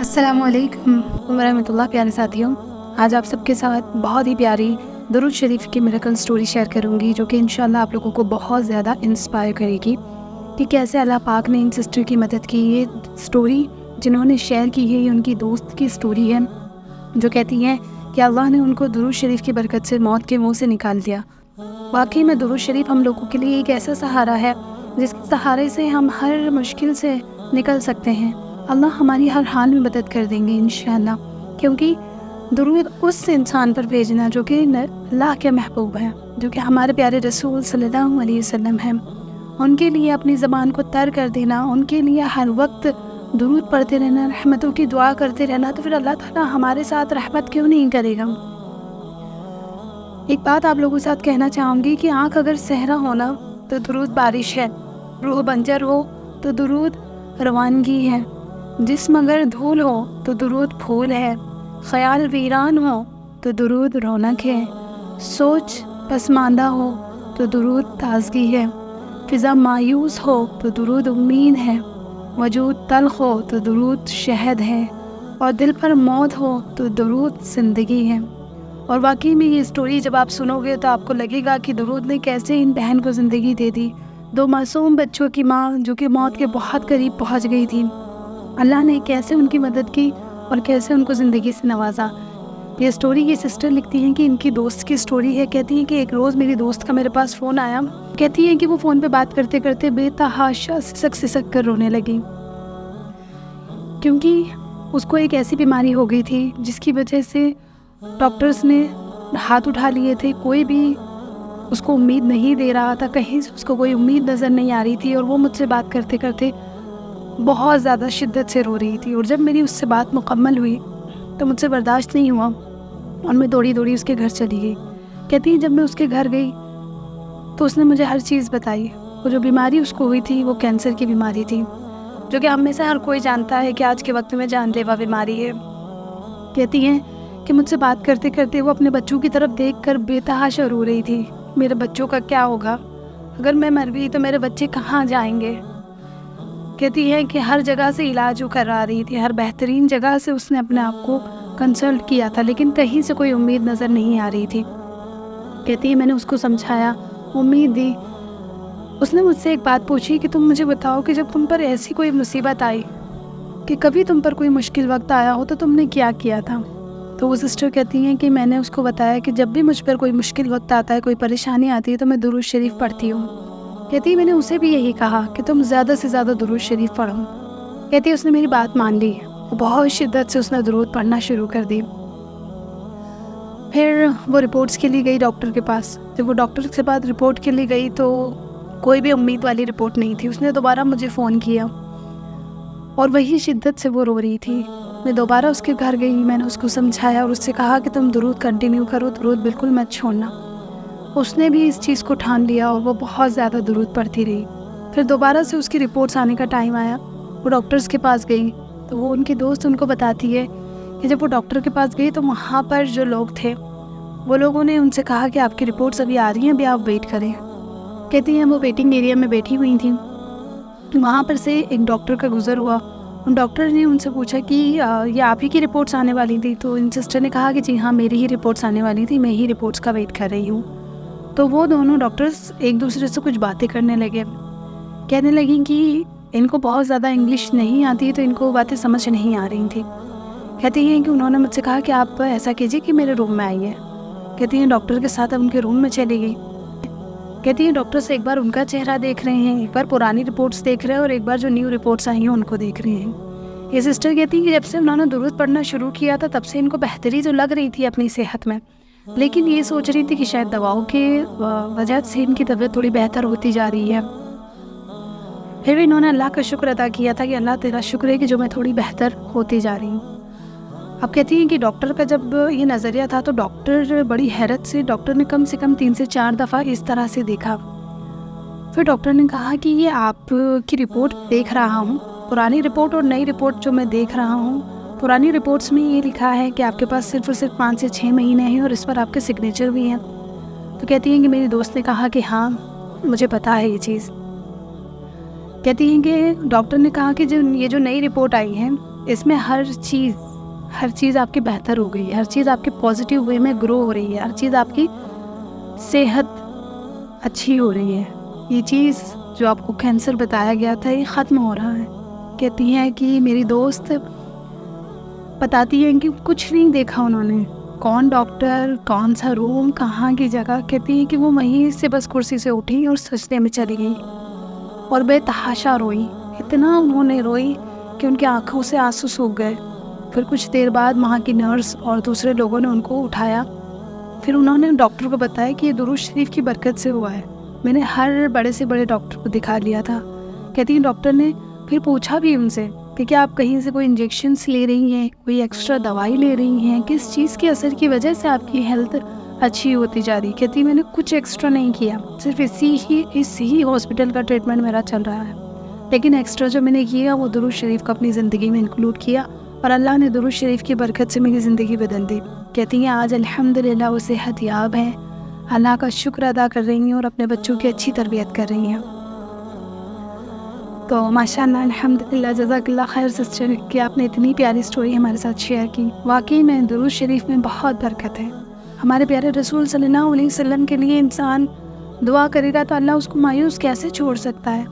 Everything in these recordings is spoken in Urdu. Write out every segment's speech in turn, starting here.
السلام علیکم ورحمۃ اللہ۔ پیارے ساتھیوں، آج آپ سب کے ساتھ بہت ہی پیاری درود شریف کی میریکل سٹوری شیئر کروں گی، جو کہ انشاءاللہ آپ لوگوں کو بہت زیادہ انسپائر کرے گی کہ کیسے اللہ پاک نے ان سسٹر کی مدد کی۔ یہ سٹوری جنہوں نے شیئر کی ہے، یہ ان کی دوست کی سٹوری ہے، جو کہتی ہیں کہ اللہ نے ان کو درود شریف کی برکت سے موت کے منہ سے نکال دیا۔ واقعی میں درود شریف ہم لوگوں کے لیے ایک ایسا سہارا ہے جس کے سہارے سے ہم ہر مشکل سے نکل سکتے ہیں۔ اللہ ہماری ہر حال میں مدد کر دیں گے انشاءاللہ، کیونکہ درود اس انسان پر بھیجنا جو کہ اللہ کے محبوب ہیں، جو کہ ہمارے پیارے رسول صلی اللہ علیہ وسلم ہیں، ان کے لیے اپنی زبان کو تر کر دینا، ان کے لیے ہر وقت درود پڑھتے رہنا، رحمتوں کی دعا کرتے رہنا، تو پھر اللہ تعالیٰ ہمارے ساتھ رحمت کیوں نہیں کرے گا۔ ایک بات آپ لوگوں کے ساتھ کہنا چاہوں گی کہ آنکھ اگر صحرا ہونا تو درود بارش ہے، روح بنجر ہو تو درود روانگی ہے، جسم اگر دھول ہو تو درود پھول ہے، خیال ویران ہو تو درود رونق ہے، سوچ پسماندہ ہو تو درود تازگی ہے، فضا مایوس ہو تو درود امید ہے، وجود تلخ ہو تو درود شہد ہے، اور دل پر موت ہو تو درود زندگی ہے۔ اور واقعی میں یہ سٹوری جب آپ سنو گے تو آپ کو لگے گا کہ درود نے کیسے ان بہن کو زندگی دے دی۔ دو معصوم بچوں کی ماں جو کہ موت کے بہت قریب پہنچ گئی تھی، اللہ نے کیسے ان کی مدد کی اور کیسے ان کو زندگی سے نوازا۔ یہ سٹوری یہ سسٹر لکھتی ہیں کہ ان کی دوست کی سٹوری ہے۔ کہتی ہیں کہ ایک روز میری دوست کا میرے پاس فون آیا۔ کہتی ہیں کہ وہ فون پہ بات کرتے کرتے بے تحاشا سسک کر رونے لگی، کیونکہ اس کو ایک ایسی بیماری ہو گئی تھی جس کی وجہ سے ڈاکٹرز نے ہاتھ اٹھا لیے تھے، کوئی بھی اس کو امید نہیں دے رہا تھا، کہیں سے اس کو کوئی امید نظر نہیں آ رہی تھی، اور وہ مجھ سے بات کرتے کرتے بہت زیادہ شدت سے رو رہی تھی۔ اور جب میری اس سے بات مکمل ہوئی تو مجھ سے برداشت نہیں ہوا اور میں دوڑی دوڑی اس کے گھر چلی گئی۔ کہتی ہیں جب میں اس کے گھر گئی تو اس نے مجھے ہر چیز بتائی۔ وہ جو بیماری اس کو ہوئی تھی وہ کینسر کی بیماری تھی، جو کہ ہم میں سے ہر کوئی جانتا ہے کہ آج کے وقت میں جان لیوا بیماری ہے۔ کہتی ہیں کہ مجھ سے بات کرتے کرتے وہ اپنے بچوں کی طرف دیکھ کر بے تحاشا رو رہی تھی۔ میرے بچوں کا کیا ہوگا؟ اگر میں مر گئی تو میرے بچے کہاں جائیں گے؟ کہتی ہے کہ ہر جگہ سے علاج وہ کرا رہی تھی، ہر بہترین جگہ سے اس نے اپنے آپ کو کنسلٹ کیا تھا، لیکن کہیں سے کوئی امید نظر نہیں آ رہی تھی۔ کہتی ہے میں نے اس کو سمجھایا، امید دی۔ اس نے مجھ سے ایک بات پوچھی کہ تم مجھے بتاؤ کہ جب تم پر ایسی کوئی مصیبت آئی، کہ کبھی تم پر کوئی مشکل وقت آیا ہو تو تم نے کیا کیا تھا؟ تو وہ سسٹر کہتی ہیں کہ میں نے اس کو بتایا کہ جب بھی مجھ پر کوئی مشکل وقت آتا ہے، کوئی پریشانی آتی ہے، تو میں درود شریف پڑھتی ہوں۔ کہتی ہے میں نے اسے بھی یہی کہا کہ تم زیادہ سے زیادہ درود شریف پڑھو۔ کہتی ہے اس نے میری بات مان لی، بہت شدت سے اس نے درود پڑھنا شروع کر دی۔ پھر وہ رپورٹس کے لیے گئی ڈاکٹر کے پاس۔ جب وہ ڈاکٹر کے بعد رپورٹ کے لیے گئی تو کوئی بھی امید والی رپورٹ نہیں تھی۔ اس نے دوبارہ مجھے فون کیا اور وہی شدت سے وہ رو رہی تھی۔ میں دوبارہ اس کے گھر گئی، میں نے اس کو سمجھایا اور اس سے کہا کہ تم درود کنٹینیو کرو، درود بالکل مت چھوڑنا۔ اس نے بھی اس چیز کو ٹھان لیا اور وہ بہت زیادہ درود پڑھتی رہی۔ پھر دوبارہ سے اس کی رپورٹس آنے کا ٹائم آیا، وہ ڈاکٹرز کے پاس گئی تو وہ ان کی دوست ان کو بتاتی ہے کہ جب وہ ڈاکٹر کے پاس گئی تو وہاں پر جو لوگ تھے وہ لوگوں نے ان سے کہا کہ آپ کی رپورٹس ابھی آ رہی ہیں، ابھی آپ ویٹ کریں۔ کہتی ہیں وہ ویٹنگ ایریا میں بیٹھی ہوئی تھیں، وہاں پر سے ایک ڈاکٹر کا گزر ہوا۔ ان ڈاکٹر نے ان سے پوچھا کہ یہ آپ ہی کی رپورٹس آنے والی تھی؟ تو ان سسٹر نے کہا کہ جی ہاں میری ہی رپورٹس آنے والی تھی، میں ہی رپورٹس کا ویٹ کر رہی ہوں۔ تو وہ دونوں ڈاکٹرز ایک دوسرے سے کچھ باتیں کرنے لگے، کہنے لگیں کہ ان کو بہت زیادہ انگلش نہیں آتی تو ان کو باتیں سمجھ نہیں آ رہی تھیں۔ کہتی ہیں کہ انہوں نے مجھ سے کہا کہ آپ ایسا کیجیے کہ میرے روم میں آئیے۔ کہتی ہیں ڈاکٹر کے ساتھ اب ان کے روم میں چلی گئی۔ کہتی ہیں ڈاکٹر سے ایک بار ان کا چہرہ دیکھ رہے ہیں، ایک بار پرانی رپورٹس دیکھ رہے ہیں، اور ایک بار جو نیو رپورٹس آئی ہیں ان کو دیکھ رہے ہیں۔ یہ سسٹر کہتی ہیں کہ جب سے انہوں نے درود پڑھنا شروع کیا تھا تب سے ان کو بہتری تو لگ رہی تھی اپنی صحت میں، لیکن یہ سوچ رہی تھی کہ شاید دواؤں کے وجہ سے ان کی طبیعت تھوڑی بہتر ہوتی جا رہی ہے۔ پھر بھی انہوں نے اللہ کا شکر ادا کیا تھا کہ اللہ تیرا شکر ہے کہ جو میں تھوڑی بہتر ہوتی جا رہی ہوں۔ اب کہتی ہیں کہ ڈاکٹر کا جب یہ نظریہ تھا تو ڈاکٹر بڑی حیرت سے، ڈاکٹر نے کم سے کم 3 سے 4 دفعہ اس طرح سے دیکھا۔ پھر ڈاکٹر نے کہا کہ یہ آپ کی رپورٹ دیکھ رہا ہوں، پرانی رپورٹ اور نئی رپورٹ جو میں دیکھ رہا ہوں، پرانی رپورٹس میں یہ لکھا ہے کہ آپ کے پاس صرف اور صرف 5 سے 6 مہینے ہیں اور اس پر آپ کے سگنیچر بھی ہیں۔ تو کہتی ہیں کہ میری دوست نے کہا کہ ہاں مجھے پتا ہے یہ چیز۔ کہتی ہیں کہ ڈاکٹر نے کہا کہ یہ جو نئی رپورٹ آئی ہے اس میں ہر چیز آپ کی بہتر ہو گئی ہے، ہر چیز آپ کے پازیٹیو وے میں گرو ہو رہی ہے، ہر چیز آپ کی صحت اچھی ہو رہی ہے. یہ چیز جو آپ کو کینسر بتایا گیا تھا یہ ختم ہو رہا ہے. کہتی ہیں کہ میری دوست بتاتی ہیں کہ کچھ نہیں دیکھا انہوں نے، کون ڈاکٹر، کون سا روم، کہاں کی جگہ. کہتی ہیں کہ وہ وہیں سے بس کرسی سے اٹھی اور سجدے میں چلی گئی اور بے تحاشا روئی. اتنا انہوں نے روئی کہ ان کی آنکھوں سے آنسو سوکھ گئے. پھر کچھ دیر بعد وہاں کی نرس اور دوسرے لوگوں نے ان کو اٹھایا. پھر انہوں نے ڈاکٹر کو بتایا کہ یہ درود شریف کی برکت سے ہوا ہے. میں نے ہر بڑے سے بڑے ڈاکٹر کو دکھا لیا تھا. کہتی ہیں ڈاکٹر نے پھر پوچھا بھی ان سے کہ کیا آپ کہیں سے کوئی انجیکشنس لے رہی ہیں، کوئی ایکسٹرا دوائی لے رہی ہیں، کس چیز کے اثر کی وجہ سے آپ کی ہیلتھ اچھی ہوتی جا رہی. کہتی میں نے کچھ ایکسٹرا نہیں کیا، صرف اسی ہاسپٹل کا ٹریٹمنٹ میرا چل رہا ہے، لیکن ایکسٹرا جو میں نے کیا وہ درود شریف کو اپنی زندگی میں انکلوڈ کیا اور اللہ نے درود شریف کی برکت سے میری زندگی بدل دی. کہتی ہیں آج الحمدللہ وہ صحت یاب ہیں، اللہ کا شکر ادا کر رہی ہیں اور اپنے بچوں کی اچھی تربیت کر رہی ہیں. تو ماشاء اللہ الحمدللہ، جزاک اللہ خیر سسٹر کہ آپ نے اتنی پیاری سٹوری ہمارے ساتھ شیئر کی. واقعی میں درود شریف میں بہت برکت ہے. ہمارے پیارے رسول صلی اللہ علیہ وسلم کے لیے انسان دعا کرے گا تو اللہ اس کو مایوس کیسے چھوڑ سکتا ہے،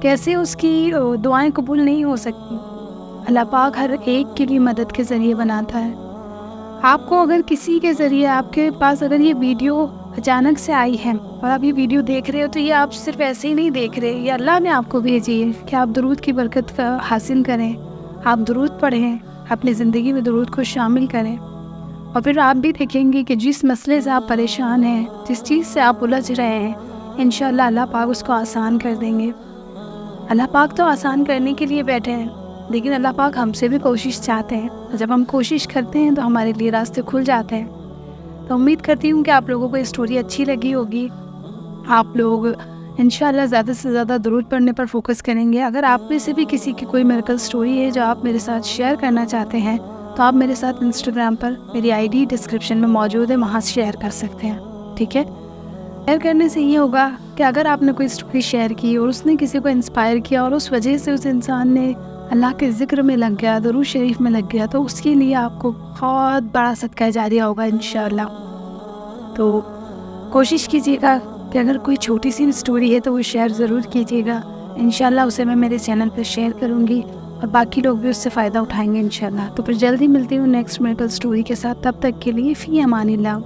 کیسے اس کی دعائیں قبول نہیں ہو سکتی. اللہ پاک ہر ایک کے لیے مدد کے ذریعے بناتا ہے. آپ کو اگر کسی کے ذریعے آپ کے پاس اگر یہ ویڈیو اچانک سے آئی ہے اور آپ یہ ویڈیو دیکھ رہے ہو تو یہ آپ صرف ایسے ہی نہیں دیکھ رہے، یہ اللہ نے آپ کو بھیجی ہے کہ آپ درود کی برکت کا حاصل کریں، آپ درود پڑھیں، اپنی زندگی میں درود کو شامل کریں. اور پھر آپ بھی دیکھیں گے کہ جس مسئلے سے آپ پریشان ہیں، جس چیز سے آپ الجھ رہے ہیں، انشاءاللہ اللہ پاک اس کو آسان کر دیں گے. اللہ پاک تو آسان کرنے کے لیے بیٹھے ہیں، لیکن اللہ پاک ہم سے بھی کوشش چاہتے ہیں. جب ہم کوشش کرتے ہیں تو ہمارے لیے راستے کھل جاتے ہیں. تو امید کرتی ہوں کہ آپ لوگوں کو یہ اسٹوری اچھی لگی ہوگی. آپ لوگ انشاءاللہ زیادہ سے زیادہ درود پڑھنے پر فوکس کریں گے. اگر آپ میں سے بھی کسی کی کوئی میریکل اسٹوری ہے جو آپ میرے ساتھ شیئر کرنا چاہتے ہیں تو آپ میرے ساتھ انسٹاگرام پر میری ID ڈسکرپشن میں موجود ہے، وہاں شیئر کر سکتے ہیں. ٹھیک ہے؟ شیئر کرنے سے یہ ہوگا کہ اگر آپ نے کوئی اسٹوری شیئر کی اور اس نے کسی کو انسپائر کیا اور اس وجہ سے اس انسان نے اللہ کے ذکر میں لگ گیا، درود شریف میں لگ گیا، تو اس کے لیے آپ کو بہت بڑا صدقہ جاریہ ہوگا انشاءاللہ. تو کوشش کیجیے گا کہ اگر کوئی چھوٹی سی اسٹوری ہے تو وہ شیئر ضرور کیجیے گا. انشاءاللہ اسے میں میرے چینل پہ شیئر کروں گی اور باقی لوگ بھی اس سے فائدہ اٹھائیں گے انشاءاللہ. تو پھر جلدی ملتی ہوں نیکسٹ میریکل اسٹوری کے ساتھ. تب تک کے لیے فی امان اللہ.